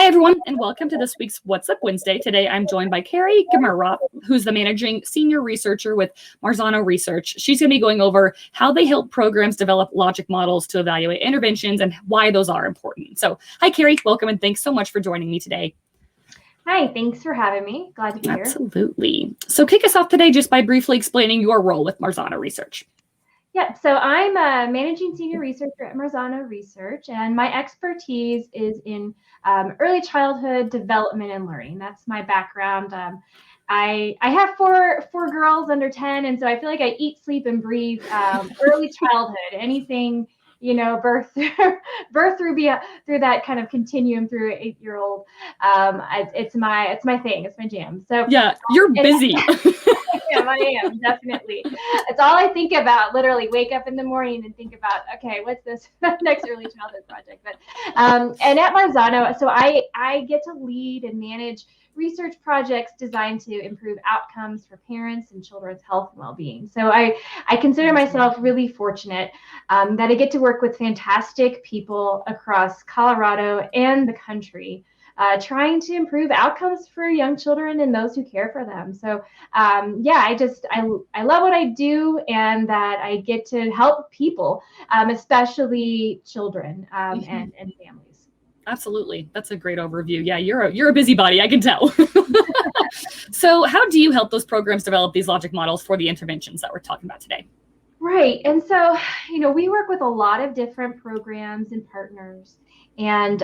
Hi, everyone, and welcome to this week's What's Up Wednesday. Today, I'm joined by Carrie Germeroth, who's the managing senior researcher with Marzano Research. She's going to be going over how they help programs develop logic models to evaluate interventions and why those are important. So, hi, Carrie. Welcome, and thanks so much for joining me today. Hi, thanks for having me. Glad to be here. Absolutely. So, kick us off today just by briefly explaining your role with Marzano Research. Yeah, so I'm a managing senior researcher at Marzano Research, and my expertise is in early childhood development and learning. That's my background. I have four girls under 10, and so I feel like I eat, sleep, and breathe early childhood. Anything, birth through that kind of continuum through an 8-year-old. It's my thing. It's my jam. So yeah, you're busy. I am definitely. It's all I think about. Literally, wake up in the morning and think about, okay, what's this next early childhood project? But and at Marzano, so I get to lead and manage research projects designed to improve outcomes for parents and children's health and well-being. So I consider myself really fortunate that I get to work with fantastic people across Colorado and the country. Trying to improve outcomes for young children and those who care for them. So I love what I do, and that I get to help people, especially children and families. Absolutely. That's a great overview. Yeah, you're a busybody, I can tell. So how do you help those programs develop these logic models for the interventions that we're talking about today? Right. And so, we work with a lot of different programs and partners and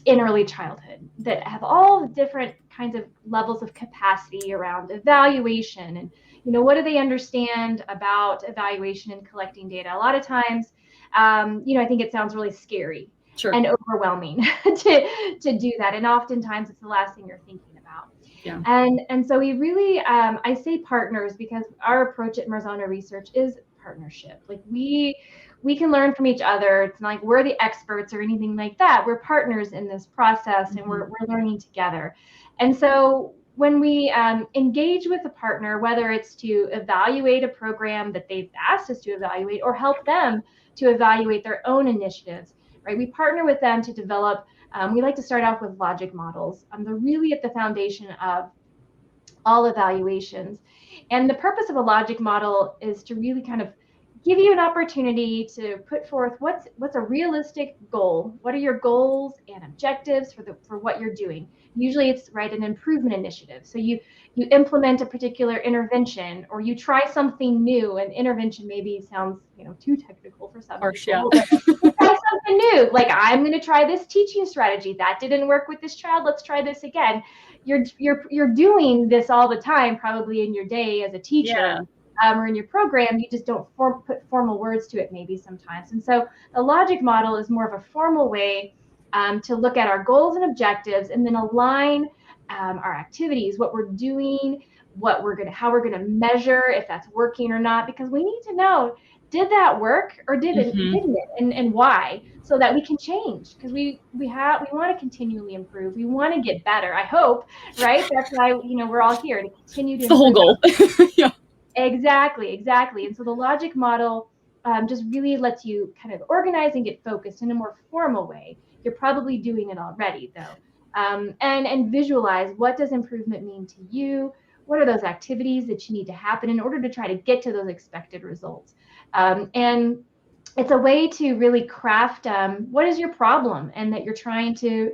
in early childhood that have all different kinds of levels of capacity around evaluation and, what do they understand about evaluation and collecting data? A lot of times, I think it sounds really scary. Sure. And overwhelming to do that. And oftentimes it's the last thing you're thinking about. Yeah. And so we really, I say partners because our approach at Marzano Research is partnership. Like we can learn from each other. It's not like we're the experts or anything like that. We're partners in this process, and we're learning together. And so when we engage with a partner, whether it's to evaluate a program that they've asked us to evaluate or help them to evaluate their own initiatives, right? We partner with them to develop, we like to start off with logic models. They're really at the foundation of all evaluations. And the purpose of a logic model is to really kind of give you an opportunity to put forth what's a realistic goal. What are your goals and objectives for what you're doing? Usually it's an improvement initiative. So you implement a particular intervention, or you try something new. And intervention maybe sounds too technical for some people. Yeah. But you try something new. Like, I'm going to try this teaching strategy. That didn't work with this child. Let's try this again. You're doing this all the time, probably in your day as a teacher. Yeah. Or in your program, you just don't put formal words to it maybe sometimes. And so the logic model is more of a formal way to look at our goals and objectives, and then align our activities, what we're doing, how we're gonna measure if that's working or not, because we need to know, did that work or didn't it, and why, so that we can change, because we want to continually improve. We want to get better, I hope, right? That's why we're all here to continue to improve. The whole goal. Yeah. Exactly. And so the logic model just really lets you kind of organize and get focused in a more formal way. You're probably doing it already, though. And visualize, what does improvement mean to you? What are those activities that you need to happen in order to try to get to those expected results? And it's a way to really craft what is your problem and that you're trying to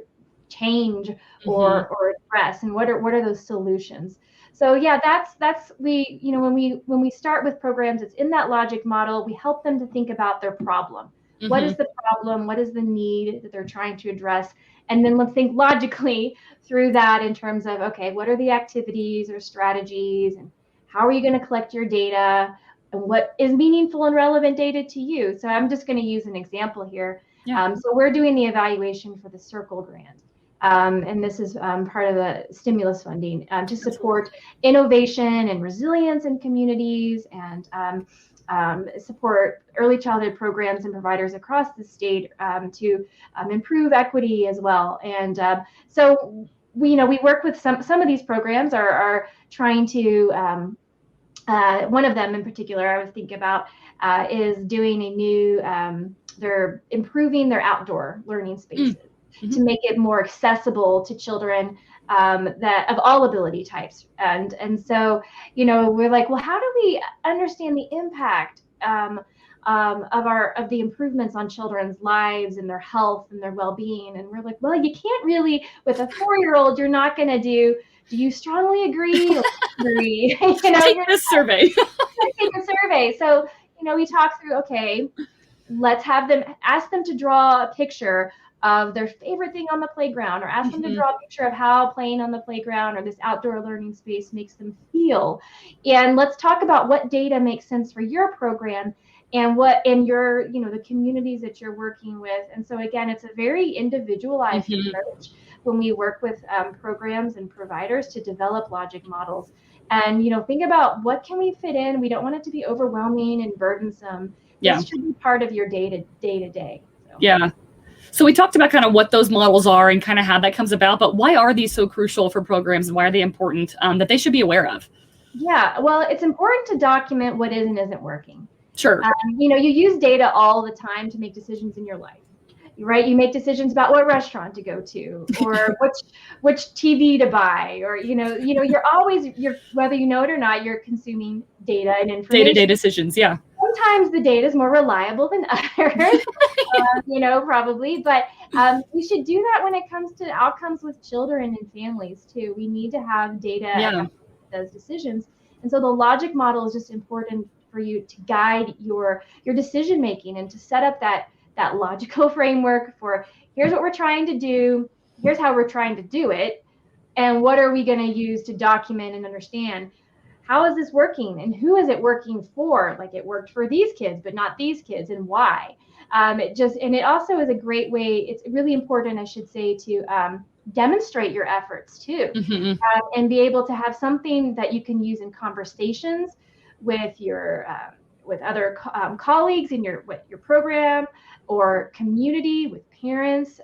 change or address, and what are those solutions? So yeah, that's when we start with programs, it's in that logic model. We help them to think about their problem. What is the problem? What is the need that they're trying to address? And then let's think logically through that in terms of, okay, what are the activities or strategies, and how are you going to collect your data, and what is meaningful and relevant data to you? So I'm just going to use an example here. Yeah. So we're doing the evaluation for the Circle grant. And this is part of the stimulus funding to support innovation and resilience in communities, and support early childhood programs and providers across the state to improve equity as well. And so we work with some of these programs are trying to, one of them in particular I was thinking about is doing a new, they're improving their outdoor learning spaces. to make it more accessible to children that of all ability types. And so, we're like, well, how do we understand the impact of the improvements on children's lives and their health and their well-being? And we're like, well, you can't really, with a 4-year-old, you're not going to do you strongly agree or agree? Take this survey. Take a survey. So, we talk through, okay, let's ask them to draw a picture of their favorite thing on the playground, or ask them to draw a picture of how playing on the playground or this outdoor learning space makes them feel. And let's talk about what data makes sense for your program and what in your, the communities that you're working with. And so again, it's a very individualized approach when we work with programs and providers to develop logic models. And, think about what can we fit in. We don't want it to be overwhelming and burdensome. This should be part of your day-to-day. So. Yeah. So we talked about kind of what those models are and kind of how that comes about, but why are these so crucial for programs, and why are they important that they should be aware of? Yeah, well, it's important to document what is and isn't working. Sure. You use data all the time to make decisions in your life, right? You make decisions about what restaurant to go to, or which TV to buy, or you're always whether you know it or not, you're consuming data and information. Day-to-day decisions, yeah. Sometimes the data is more reliable than others, probably, but we should do that when it comes to outcomes with children and families too. We need to have data about those decisions. And so the logic model is just important for you to guide your decision making and to set up that logical framework for here's what we're trying to do, here's how we're trying to do it, and what are we going to use to document and understand how is this working and who is it working for? Like, it worked for these kids, but not these kids, and why? It also is a great way. It's really important, I should say, to demonstrate your efforts too, and be able to have something that you can use in conversations with your with other colleagues in your program or community, with parents.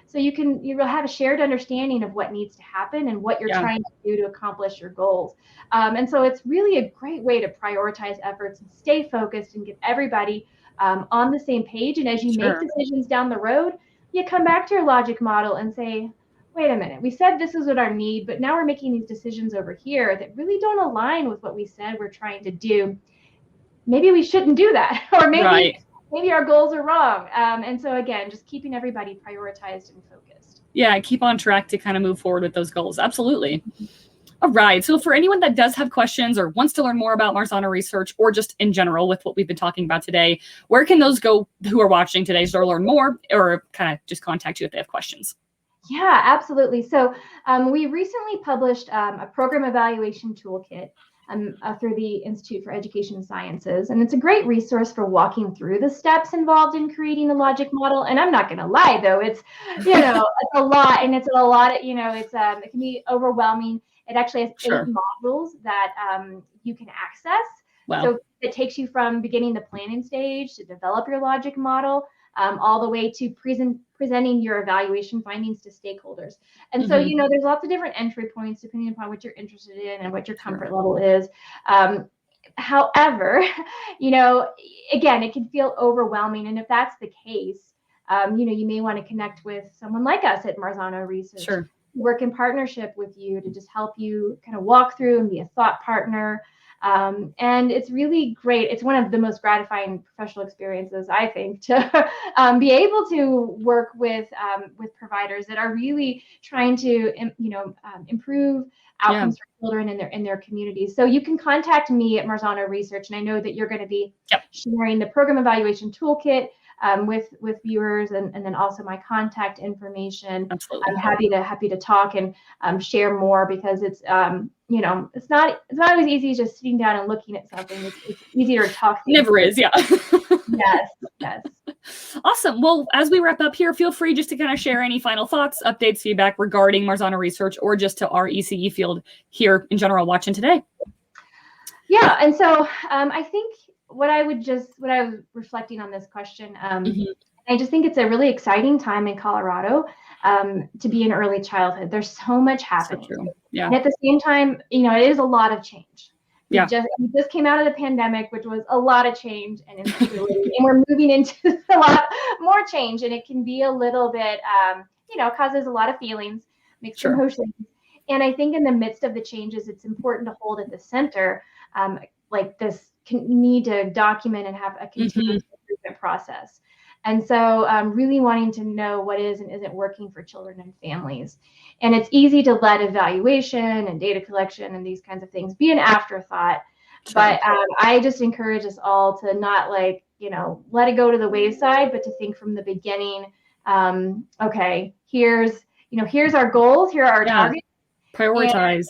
So you'll have a shared understanding of what needs to happen and what you're trying to do to accomplish your goals. And so it's really a great way to prioritize efforts and stay focused and get everybody on the same page. And as you make decisions down the road, you come back to your logic model and say, wait a minute, we said this is what our need, but now we're making these decisions over here that really don't align with what we said we're trying to do. Maybe we shouldn't do that, or maybe our goals are wrong. And so again, just keeping everybody prioritized and focused. Yeah, keep on track to kind of move forward with those goals. Absolutely. All right. So for anyone that does have questions or wants to learn more about Marzano Research, or just in general with what we've been talking about today, where can those go who are watching today to learn more, or kind of just contact you if they have questions? Yeah, absolutely. So we recently published a program evaluation toolkit through the Institute for Education and Sciences. And it's a great resource for walking through the steps involved in creating a logic model. And I'm not going to lie, though, it's a lot, and it's a lot, it can be overwhelming. It actually has 8 modules that you can access. Wow. So it takes you from beginning the planning stage to develop your logic model, all the way to presenting your evaluation findings to stakeholders. And so, there's lots of different entry points depending upon what you're interested in and what your comfort level is. However, again, it can feel overwhelming. And if that's the case, you may want to connect with someone like us at Marzano Research. Sure. Work in partnership with you to just help you kind of walk through and be a thought partner. And it's really great. It's one of the most gratifying professional experiences, I think, to be able to work with providers that are really trying to, improve outcomes for children in their communities. So you can contact me at Marzano Research, and I know that you're going to be sharing the program evaluation toolkit with viewers, and then also my contact information. Absolutely. I'm happy to talk and share more, because it's it's not always easy just sitting down and looking at something. It's easier to talk. Never is, yeah. Yes. Awesome. Well, as we wrap up here, feel free just to kind of share any final thoughts, updates, feedback regarding Marzano Research, or just to our ECE field here in general watching today. Yeah, and so I think what I was reflecting on this question, I just think it's a really exciting time in Colorado to be in early childhood. There's so much happening. So true. Yeah. And at the same time, it is a lot of change. We Yeah. just came out of the pandemic, which was a lot of change and instability, and we're moving into a lot more change, and it can be a little bit causes a lot of feelings, mixed Sure. emotions. And I think in the midst of the changes, it's important to hold at the center, like this need to document and have a continuous improvement process. And so really wanting to know what is and isn't working for children and families. And it's easy to let evaluation and data collection and these kinds of things be an afterthought. Sure. But I just encourage us all to not let it go to the wayside, but to think from the beginning, okay, here's our goals, here are our targets. Prioritize,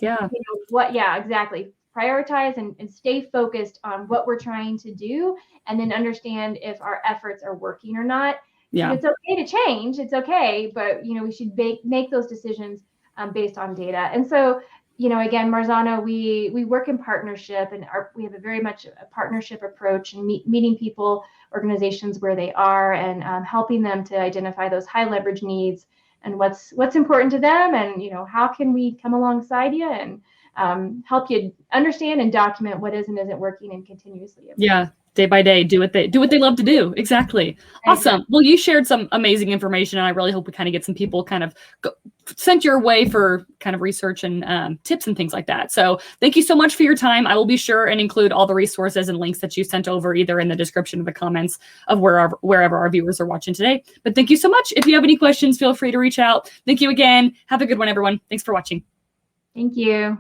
exactly. Prioritize and stay focused on what we're trying to do, and then understand if our efforts are working or not. Yeah. It's okay to change. It's okay, but we should make those decisions based on data. And so, again, Marzano, we work in partnership, and we have a very much a partnership approach, and meeting people, organizations where they are, and helping them to identify those high leverage needs and what's important to them, and how can we come alongside you and help you understand and document what is and isn't working, and continuously improve. Yeah, day by day, do what they love to do. Exactly. Awesome. Well, you shared some amazing information, and I really hope we kind of get some people kind of sent your way for kind of research and tips and things like that. So thank you so much for your time. I will be sure and include all the resources and links that you sent over either in the description of the comments of wherever our viewers are watching today. But thank you so much. If you have any questions, feel free to reach out. Thank you again. Have a good one, everyone. Thanks for watching. Thank you.